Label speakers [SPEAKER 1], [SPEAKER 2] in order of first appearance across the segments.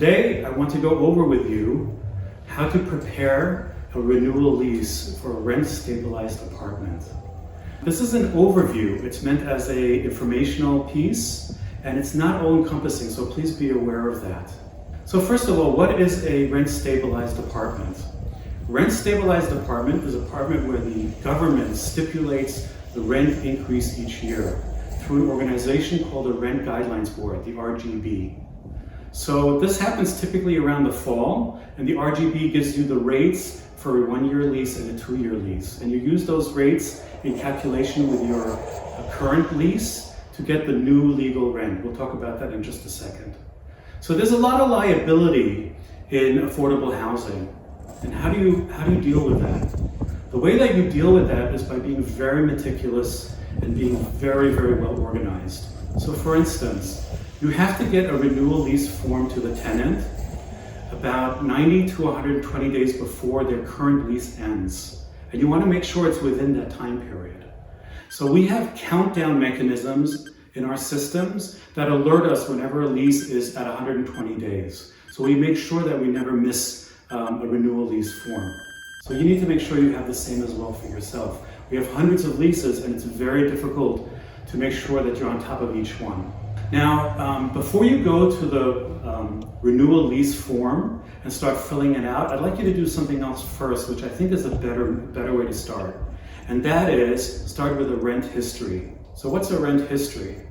[SPEAKER 1] Today, I want to go over with you how to prepare a renewal lease for a rent-stabilized apartment. This is an overview. It's meant as an informational piece, and it's not all-encompassing, so please be aware of that. So first of all, what is a rent-stabilized apartment? Rent-stabilized apartment is an apartment where the government stipulates the rent increase each year through an organization called the Rent Guidelines Board, the RGB. So this happens typically around the fall, and the RGB gives you the rates for a 1-year lease and a 2-year lease. And you use those rates in calculation with your current lease to get the new legal rent. We'll talk about that in just a second. So there's a lot of liability in affordable housing. And how do you deal with that? The way that you deal with that is by being very meticulous and being very, very well organized. So for instance, you have to get a renewal lease form to the tenant about 90 to 120 days before their current lease ends. And you want to make sure it's within that time period. So we have countdown mechanisms in our systems that alert us whenever a lease is at 120 days. So we make sure that we never miss a renewal lease form. So you need to make sure you have the same as well for yourself. We have hundreds of leases, and it's very difficult to make sure that you're on top of each one. Now, before you go to the renewal lease form and start filling it out, I'd like you to do something else first, which I think is a better way to start. And that is, start with a rent history. So what's a rent history?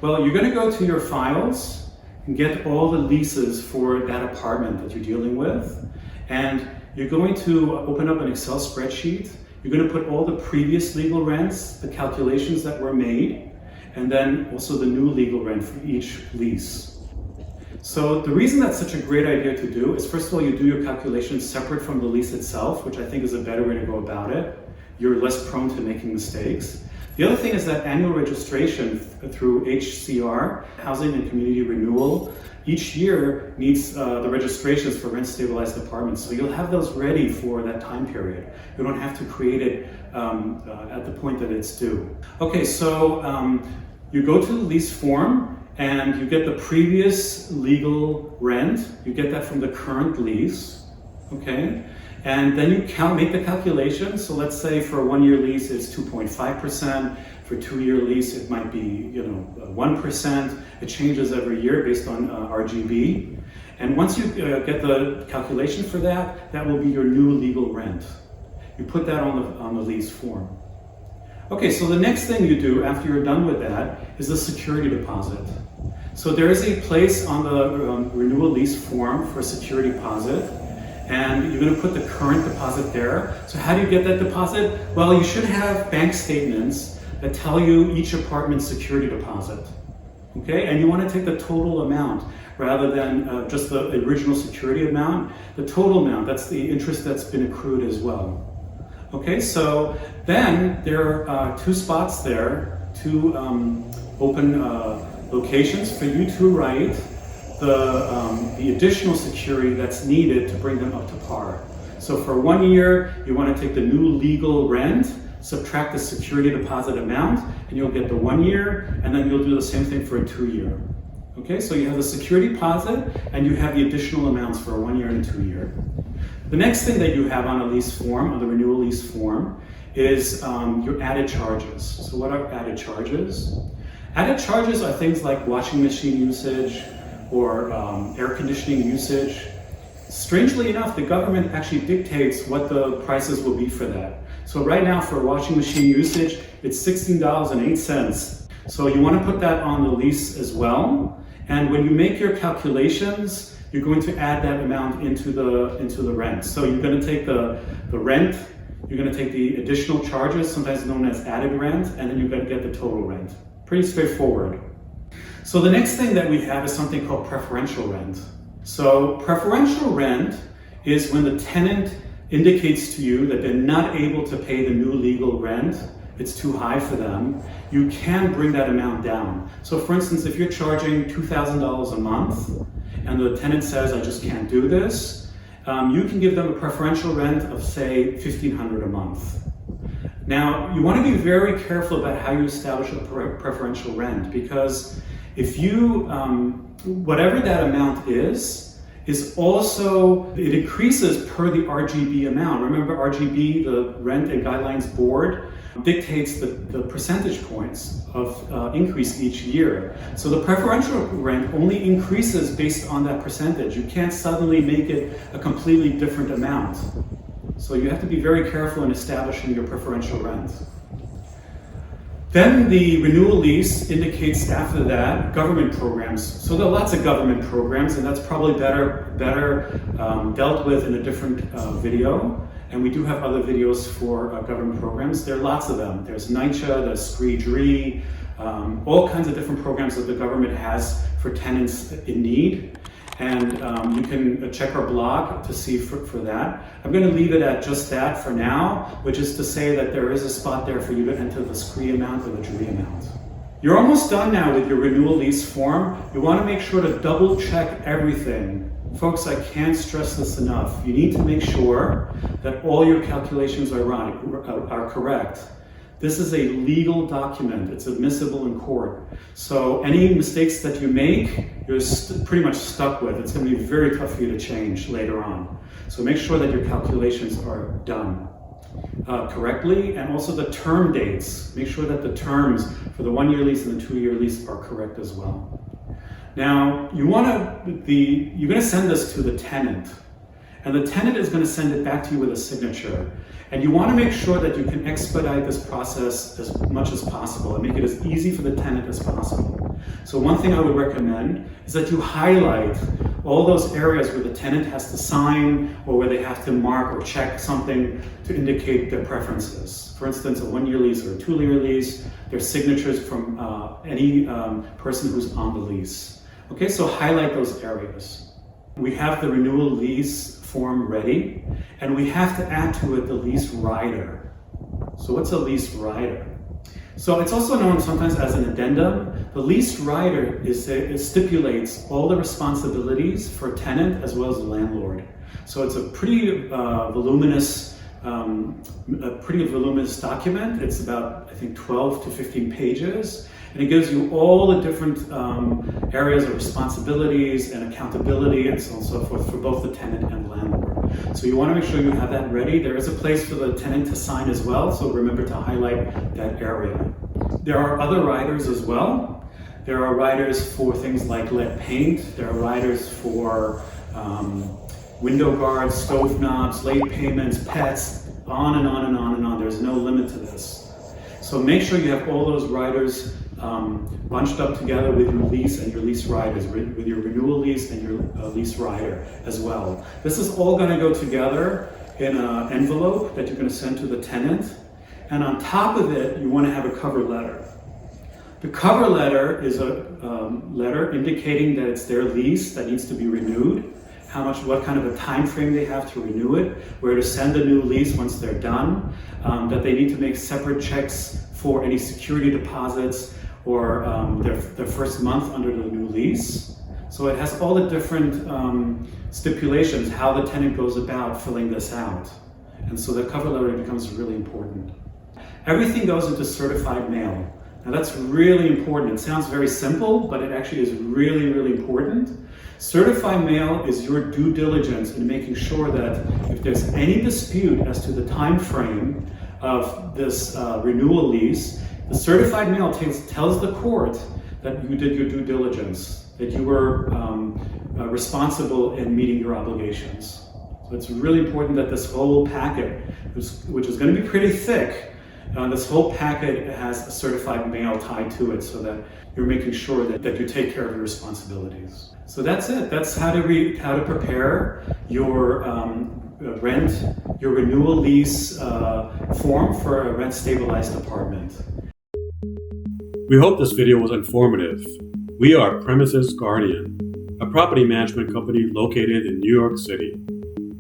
[SPEAKER 1] Well, you're going to go to your files and get all the leases for that apartment that you're dealing with. And you're going to open up an Excel spreadsheet. You're going to put all the previous legal rents, the calculations that were made, and then also the new legal rent for each lease. So the reason that's such a great idea to do is, first of all, you do your calculations separate from the lease itself, which I think is a better way to go about it. You're less prone to making mistakes. The other thing is that annual registration through HCR, Housing and Community Renewal, each year needs the registrations for rent-stabilized apartments. So you'll have those ready for that time period. You don't have to create it at the point that it's due. Okay, so you go to the lease form and you get the previous legal rent. You get that from the current lease, okay? And then you make the calculation. So let's say for a 1-year lease, it's 2.5%. For a 2-year lease, it might be 1%. It changes every year based on RGB. And once you get the calculation for that, that will be your new legal rent. You put that on the lease form. Okay, so the next thing you do after you're done with that is the security deposit. So there is a place on the renewal lease form for a security deposit, and you're going to put the current deposit there. So how do you get that deposit? Well, you should have bank statements that tell you each apartment's security deposit. Okay, and you want to take the total amount rather than just the original security amount. The total amount, that's the interest that's been accrued as well. Okay, so then there are 2 spots there, 2 open locations for you to write the additional security that's needed to bring them up to par. So for 1 year, you want to take the new legal rent, subtract the security deposit amount, and you'll get the 1 year, and then you'll do the same thing for a 2-year. Okay, so you have the security deposit, and you have the additional amounts for a 1 year and a 2 year. The next thing that you have on a lease form, on the renewal lease form, is your added charges. So what are added charges? Added charges are things like washing machine usage or air conditioning usage. Strangely enough, the government actually dictates what the prices will be for that. So right now for washing machine usage, it's $16.08. So you want to put that on the lease as well. And when you make your calculations, you're going to add that amount into the rent. So you're going to take the rent, you're going to take the additional charges, sometimes known as added rent, and then you're going to get the total rent. Pretty straightforward. So the next thing that we have is something called preferential rent. So preferential rent is when the tenant indicates to you that they're not able to pay the new legal rent, it's too high for them, you can bring that amount down. So for instance, if you're charging $2,000 a month and the tenant says, I just can't do this, you can give them a preferential rent of say $1,500 a month. Now, you want to be very careful about how you establish a preferential rent, because if you, whatever that amount is, is also, it increases per the RGB amount. Remember RGB, the Rent and Guidelines Board, dictates the percentage points of increase each year. So the preferential rent only increases based on that percentage. You can't suddenly make it a completely different amount. So you have to be very careful in establishing your preferential rent. Then the renewal lease indicates after that government programs. So there are lots of government programs, and that's probably better dealt with in a different video. And we do have other videos for government programs. There are lots of them. There's NYCRGB, there's SCREE, all kinds of different programs that the government has for tenants in need. And you can check our blog to see for that. I'm going to leave it at just that for now, which is to say that there is a spot there for you to enter the SCREE amount or the JRE amount. You're almost done now with your renewal lease form. You want to make sure to double check everything. Folks, I can't stress this enough. You need to make sure that all your calculations are correct. This is a legal document. It's admissible in court. So any mistakes that you make, you're pretty much stuck with. It's going to be very tough for you to change later on. So make sure that your calculations are done correctly, and also the term dates. Make sure that the terms for the 1-year lease and the 2-year lease are correct as well. Now, you're going to send this to the tenant, and the tenant is going to send it back to you with a signature. And you want to make sure that you can expedite this process as much as possible and make it as easy for the tenant as possible. So one thing I would recommend is that you highlight all those areas where the tenant has to sign or where they have to mark or check something to indicate their preferences. For instance, a 1-year lease or a 2-year lease, there's signatures from any person who's on the lease. Okay, so highlight those areas. We have the renewal lease form ready, and we have to add to it the lease rider. So what's a lease rider? So it's also known sometimes as an addendum. The lease rider it stipulates all the responsibilities for tenant as well as the landlord. So it's a pretty voluminous document. It's about, I think, 12 to 15 pages. And it gives you all the different areas of responsibilities and accountability and so on and so forth for both the tenant and the landlord. So you want to make sure you have that ready. There is a place for the tenant to sign as well, so remember to highlight that area. There are other riders as well. There are riders for things like lead paint. There are riders for window guards, stove knobs, late payments, pets, on and on and on and on. There's no limit to this. So make sure you have all those riders bunched up together with your lease and your lease riders, with your renewal lease and your lease rider as well. This is all going to go together in an envelope that you're going to send to the tenant. And on top of it, you want to have a cover letter. The cover letter is a letter indicating that it's their lease that needs to be renewed, what kind of a time frame they have to renew it, where to send a new lease once they're done, that they need to make separate checks for any security deposits or their first month under the new lease. So it has all the different stipulations, how the tenant goes about filling this out. And so the cover letter becomes really important. Everything goes into certified mail. Now that's really important. It sounds very simple, but it actually is really, really important. Certified mail is your due diligence in making sure that if there's any dispute as to the time frame of this renewal lease, the certified mail tells the court that you did your due diligence, that you were responsible in meeting your obligations. So it's really important that this whole packet, which is going to be pretty thick, this whole packet has a certified mail tied to it so that you're making sure that you take care of your responsibilities. So that's it. That's how to prepare your your renewal lease form for a rent-stabilized apartment.
[SPEAKER 2] We hope this video was informative. We are Premises Guardian, a property management company located in New York City.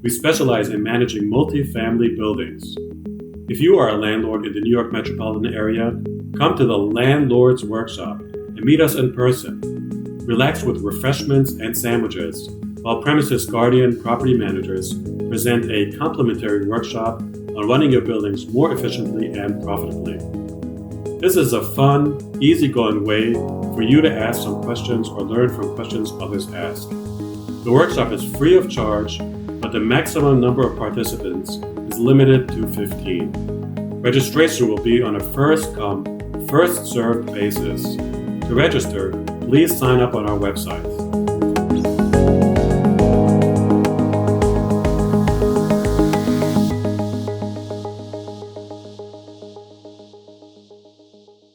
[SPEAKER 2] We specialize in managing multi-family buildings. If you are a landlord in the New York metropolitan area, come to the Landlords Workshop and meet us in person. Relax with refreshments and sandwiches, while Premises Guardian property managers present a complimentary workshop on running your buildings more efficiently and profitably. This is a fun, easygoing way for you to ask some questions or learn from questions others ask. The workshop is free of charge, but the maximum number of participants is limited to 15. Registration will be on a first-come, first-served basis. To register, please sign up on our website.